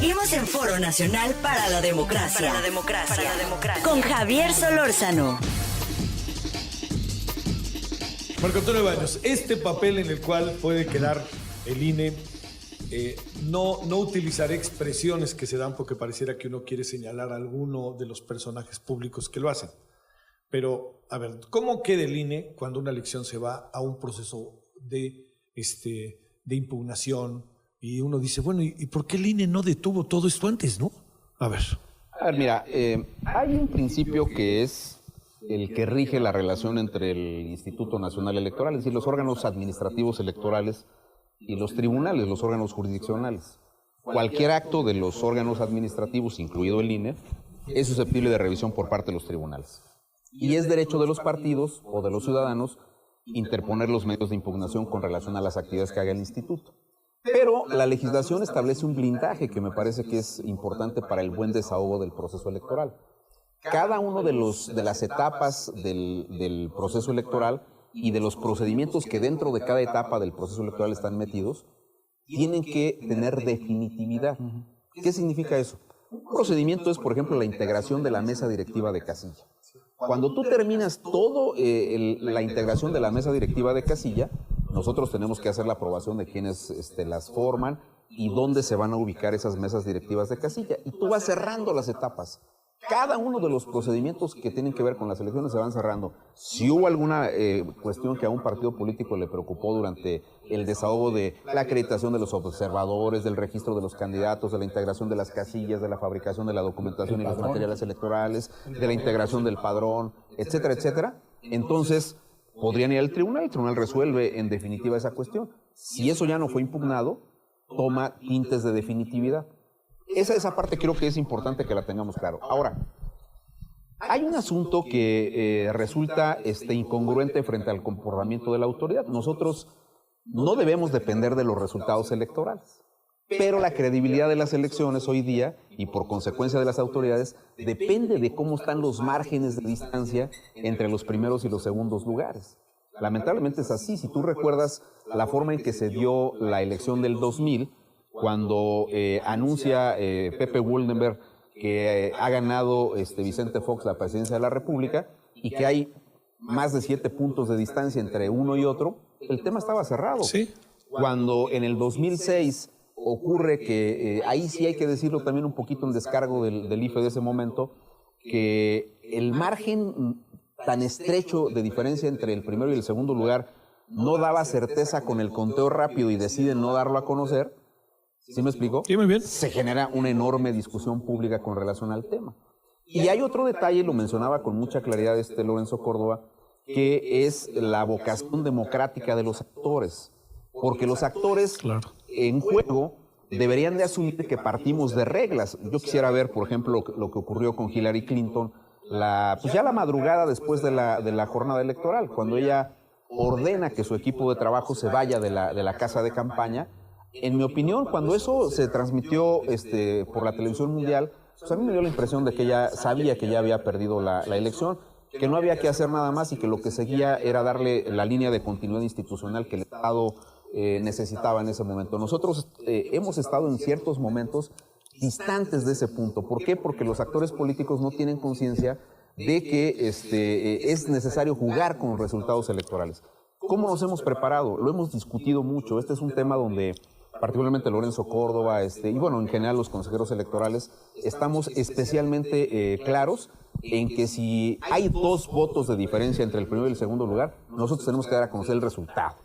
Seguimos en Foro Nacional para la Democracia. Con Javier Solórzano. Marco Antonio Baños, este papel en el cual puede quedar el INE, no utilizaré expresiones que se dan porque pareciera que uno quiere señalar a alguno de los personajes públicos que lo hacen. Pero, a ver, ¿cómo queda el INE cuando una elección se va a un proceso de impugnación? Y uno dice, bueno, ¿y por qué el INE no detuvo todo esto antes, no? A ver, mira, hay un principio que es el que rige la relación entre el Instituto Nacional Electoral, es decir, los órganos administrativos electorales y los tribunales, los órganos jurisdiccionales. Cualquier acto de los órganos administrativos, incluido el INE, es susceptible de revisión por parte de los tribunales. Y es derecho de los partidos o de los ciudadanos interponer los medios de impugnación con relación a las actividades que haga el instituto. Pero la legislación establece un blindaje que me parece que es importante para el buen desahogo del proceso electoral. Cada uno de las etapas del proceso electoral y de los procedimientos que dentro de cada etapa del proceso electoral están metidos, tienen que tener definitividad. ¿Qué significa eso? Un procedimiento es, por ejemplo, la integración de la mesa directiva de casilla. Cuando tú terminas todo la integración de la mesa directiva de casilla, nosotros tenemos que hacer la aprobación de quienes las forman y dónde se van a ubicar esas mesas directivas de casilla. Y tú vas cerrando las etapas. Cada uno de los procedimientos que tienen que ver con las elecciones se van cerrando. Si hubo alguna cuestión que a un partido político le preocupó durante el desahogo de la acreditación de los observadores, del registro de los candidatos, de la integración de las casillas, de la fabricación de la documentación y los materiales electorales, de la integración del padrón, etcétera, etcétera, entonces podrían ir al tribunal. El tribunal resuelve en definitiva esa cuestión. Si eso ya no fue impugnado, toma tintes de definitividad. Esa parte creo que es importante que la tengamos claro. Ahora, hay un asunto que resulta incongruente frente al comportamiento de la autoridad. Nosotros no debemos depender de los resultados electorales, pero la credibilidad de las elecciones hoy día, y por consecuencia de las autoridades, depende de cómo están los márgenes de distancia entre los primeros y los segundos lugares. Lamentablemente es así. Si tú recuerdas la forma en que se dio la elección del 2000, cuando anuncia Pepe Woldenberg que ha ganado Vicente Fox la presidencia de la República y que hay más de 7 puntos de distancia entre uno y otro, el tema estaba cerrado. Sí. Cuando en el 2006 ocurre que, ahí sí hay que decirlo también un poquito en descargo del IFE de ese momento, que el margen tan estrecho de diferencia entre el primero y el segundo lugar no daba certeza con el conteo rápido y deciden no darlo a conocer. ¿Sí me explico? Sí, muy bien. Se genera una enorme discusión pública con relación al tema. Y hay otro detalle, lo mencionaba con mucha claridad Lorenzo Córdoba, que es la vocación democrática de los actores. Porque los actores en juego deberían de asumir que partimos de reglas. Yo quisiera ver, por ejemplo, lo que ocurrió con Hillary Clinton, ya la madrugada después de la jornada electoral, cuando ella ordena que su equipo de trabajo se vaya de la casa de campaña. En mi opinión, cuando eso se transmitió por la televisión mundial, pues a mí me dio la impresión de que ella sabía que ya había perdido la elección, que no había que hacer nada más y que lo que seguía era darle la línea de continuidad institucional que el Estado necesitaba en ese momento. Nosotros hemos estado en ciertos momentos distantes de ese punto. ¿Por qué? Porque los actores políticos no tienen conciencia de que es necesario jugar con los resultados electorales. ¿Cómo nos hemos preparado? Lo hemos discutido mucho. Este es un tema donde particularmente Lorenzo Córdoba, y bueno, en general los consejeros electorales, estamos especialmente claros en que si hay 2 votos de diferencia entre el primero y el segundo lugar, nosotros tenemos que dar a conocer el resultado.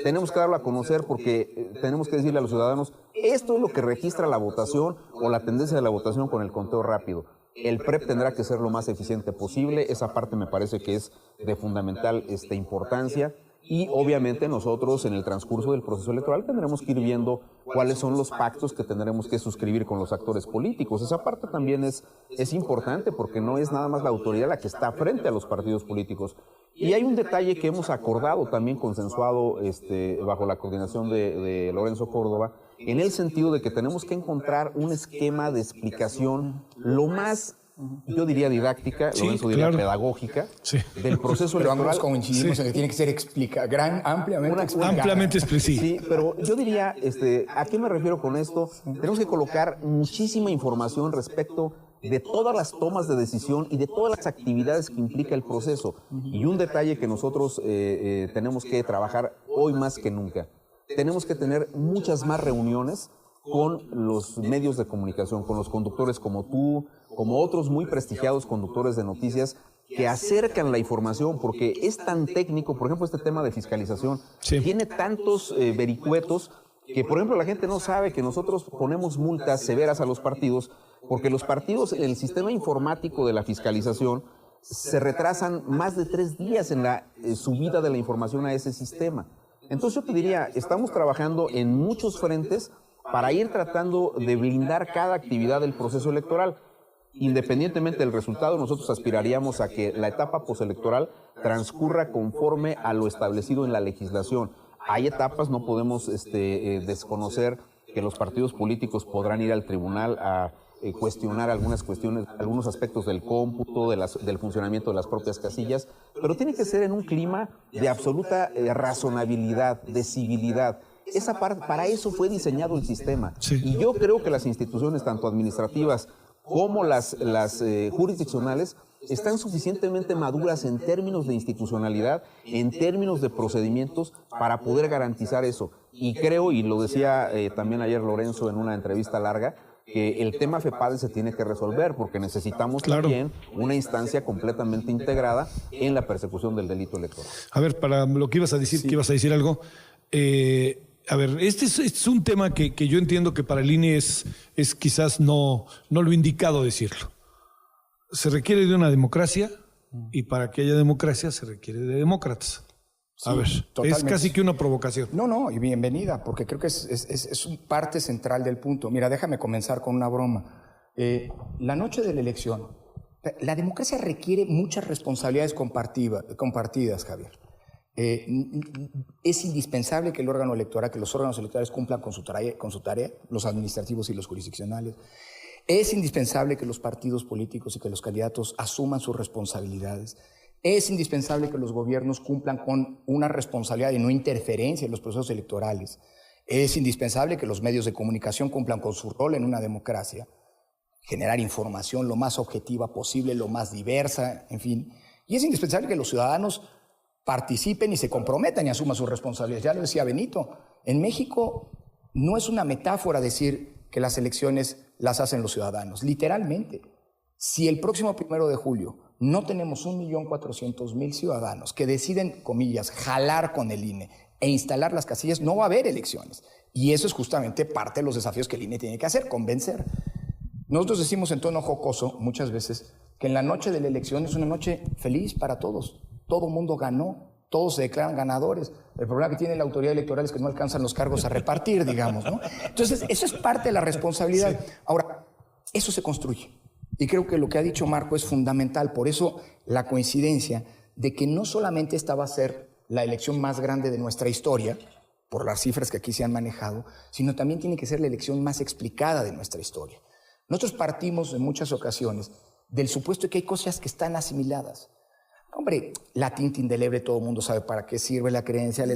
Tenemos que darlo a conocer porque tenemos que decirle a los ciudadanos, esto es lo que registra la votación o la tendencia de la votación con el conteo rápido. El PREP tendrá que ser lo más eficiente posible, esa parte me parece que es de fundamental importancia. Y obviamente nosotros en el transcurso del proceso electoral tendremos que ir viendo cuáles son los pactos que tendremos que suscribir con los actores políticos. Esa parte también es importante porque no es nada más la autoridad la que está frente a los partidos políticos. Y hay un detalle que hemos acordado también, consensuado bajo la coordinación de Lorenzo Córdoba, en el sentido de que tenemos que encontrar un esquema de explicación lo más yo diría didáctica, Sí, Lorenzo diría claro. pedagógica, Sí. del proceso Pero ambos electoral. coincidimos Sí. en que tiene que ser ampliamente explicada. Ampliamente expresivo. Sí, pero yo diría, ¿a qué me refiero con esto? Tenemos que colocar muchísima información respecto de todas las tomas de decisión y de todas las actividades que implica el proceso. Y un detalle que nosotros tenemos que trabajar hoy más que nunca. Tenemos que tener muchas más reuniones con los medios de comunicación, con los conductores como tú, como otros muy prestigiados conductores de noticias que acercan la información, porque es tan técnico, por ejemplo, este tema de fiscalización, Sí. tiene tantos vericuetos que, por ejemplo, la gente no sabe que nosotros ponemos multas severas a los partidos, porque los partidos en el sistema informático de la fiscalización se retrasan más de 3 días en la subida de la información a ese sistema. Entonces yo te diría, estamos trabajando en muchos frentes para ir tratando de blindar cada actividad del proceso electoral. Independientemente del resultado, nosotros aspiraríamos a que la etapa postelectoral transcurra conforme a lo establecido en la legislación. Hay etapas, no podemos desconocer que los partidos políticos podrán ir al tribunal a cuestionar algunas cuestiones, algunos aspectos del cómputo, del funcionamiento de las propias casillas, pero tiene que ser en un clima de absoluta razonabilidad, de civilidad. Esa parte, para eso fue diseñado el sistema. Sí. Y yo creo que las instituciones, tanto administrativas como las jurisdiccionales, están suficientemente maduras en términos de institucionalidad, en términos de procedimientos, para poder garantizar eso. Y creo, y lo decía también ayer Lorenzo en una entrevista larga, que el tema FEPADE se tiene que resolver, porque necesitamos también una instancia completamente integrada en la persecución del delito electoral. A ver, para lo que ibas a decir, que ibas a decir algo. A ver, este es un tema que yo entiendo que para el INE es quizás no lo indicado decirlo. Se requiere de una democracia y para que haya democracia se requiere de demócratas. A ver, totalmente. es casi que una provocación. No, y bienvenida, porque creo que es un parte central del punto. Mira, déjame comenzar con una broma. La noche de la elección, la democracia requiere muchas responsabilidades compartidas, Javier. Es indispensable que el órgano electoral, que los órganos electorales cumplan con su tarea, los administrativos y los jurisdiccionales. Es indispensable que los partidos políticos y que los candidatos asuman sus responsabilidades. Es indispensable que los gobiernos cumplan con una responsabilidad de no interferencia en los procesos electorales. Es indispensable que los medios de comunicación cumplan con su rol en una democracia. Generar información lo más objetiva posible, lo más diversa, en fin. Y es indispensable que los ciudadanos participen y se comprometan y asuman sus responsabilidades. Ya lo decía Benito, en México no es una metáfora decir que las elecciones las hacen los ciudadanos. Literalmente, si el próximo 1 de julio no tenemos 1.400.000 ciudadanos que deciden, comillas, jalar con el INE e instalar las casillas, no va a haber elecciones. Y eso es justamente parte de los desafíos que el INE tiene que hacer, convencer. Nosotros decimos en tono jocoso muchas veces que en la noche de la elección es una noche feliz para todos. Todo mundo ganó, todos se declaran ganadores. El problema que tiene la autoridad electoral es que no alcanzan los cargos a repartir, digamos, ¿no? Entonces, eso es parte de la responsabilidad. Sí. Ahora, eso se construye. Y creo que lo que ha dicho Marco es fundamental. Por eso la coincidencia de que no solamente esta va a ser la elección más grande de nuestra historia, por las cifras que aquí se han manejado, sino también tiene que ser la elección más explicada de nuestra historia. Nosotros partimos en muchas ocasiones del supuesto de que hay cosas que están asimiladas. Hombre, la tinta indeleble, todo el mundo sabe para qué sirve, la credencial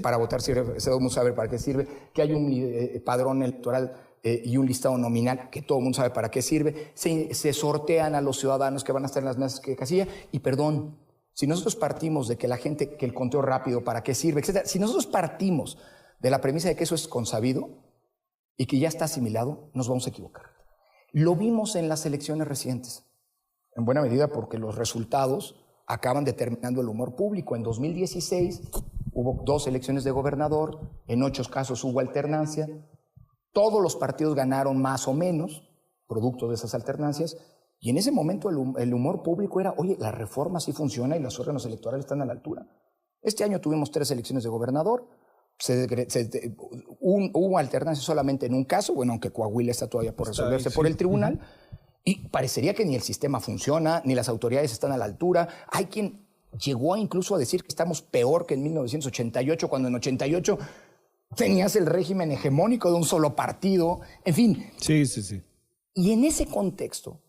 para votar, todo el mundo sabe para qué sirve, que hay un padrón electoral y un listado nominal, que todo el mundo sabe para qué sirve, se sortean a los ciudadanos que van a estar en las mesas de casilla, y perdón, si nosotros partimos de que la gente, que el conteo rápido, para qué sirve, etcétera, si nosotros partimos de la premisa de que eso es consabido y que ya está asimilado, nos vamos a equivocar. Lo vimos en las elecciones recientes, en buena medida porque los resultados acaban determinando el humor público. En 2016 hubo 2 elecciones de gobernador, en 8 casos hubo alternancia, todos los partidos ganaron más o menos, producto de esas alternancias, y en ese momento el humor público era, oye, la reforma sí funciona y los órganos electorales están a la altura. Este año tuvimos 3 elecciones de gobernador, hubo alternancia solamente en un caso, bueno, aunque Coahuila está todavía por resolverse por el tribunal, y parecería que ni el sistema funciona, ni las autoridades están a la altura. Hay quien llegó incluso a decir que estamos peor que en 1988, cuando en 88 tenías el régimen hegemónico de un solo partido, en fin. Sí. Y en ese contexto,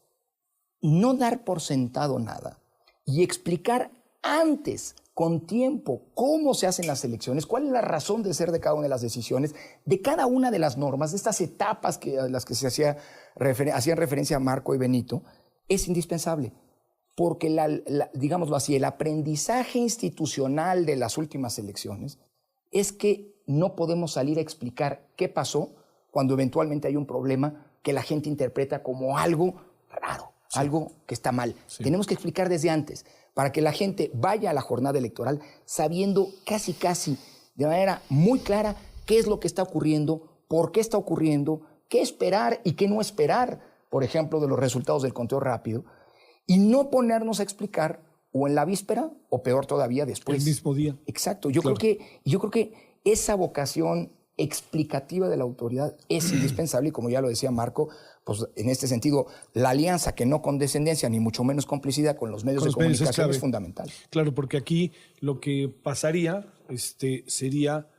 no dar por sentado nada y explicar antes, con tiempo, cómo se hacen las elecciones, cuál es la razón de ser de cada una de las decisiones, de cada una de las normas, de estas etapas a las que se hacían referencia Marco y Benito, es indispensable. Porque, digámoslo así, el aprendizaje institucional de las últimas elecciones es que no podemos salir a explicar qué pasó cuando eventualmente hay un problema que la gente interpreta como algo raro, algo que está mal. Tenemos que explicar desde antes, para que la gente vaya a la jornada electoral sabiendo casi de manera muy clara qué es lo que está ocurriendo, por qué está ocurriendo, qué esperar y qué no esperar, por ejemplo, de los resultados del conteo rápido, y no ponernos a explicar o en la víspera o peor todavía después. El mismo día. Exacto. Yo creo que esa vocación explicativa de la autoridad es indispensable y como ya lo decía Marco, pues en este sentido la alianza que no condescendencia ni mucho menos complicidad con los medios de comunicación es fundamental. Claro, porque aquí lo que pasaría sería,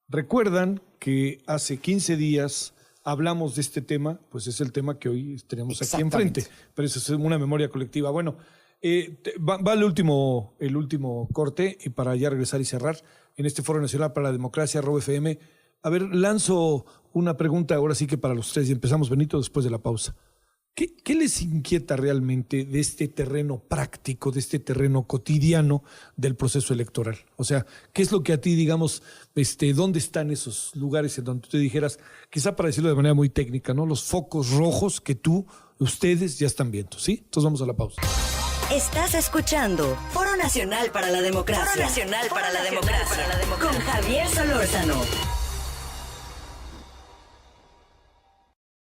recuerdan que hace 15 días hablamos de este tema, pues es el tema que hoy tenemos aquí enfrente, pero eso es una memoria colectiva. Bueno, va el último corte y para ya regresar y cerrar en este Foro Nacional para la Democracia, @FM. A ver, lanzo una pregunta ahora sí que para los tres y empezamos, Benito, después de la pausa. ¿Qué les inquieta realmente de este terreno práctico, de este terreno cotidiano del proceso electoral? O sea, ¿qué es lo que a ti, digamos, dónde están esos lugares en donde tú te dijeras, quizá para decirlo de manera muy técnica, ¿no? Los focos rojos que ustedes ya están viendo, ¿sí? Entonces vamos a la pausa. Estás escuchando Foro Nacional para la Democracia. Foro Nacional para la Democracia. Con Javier Solórzano.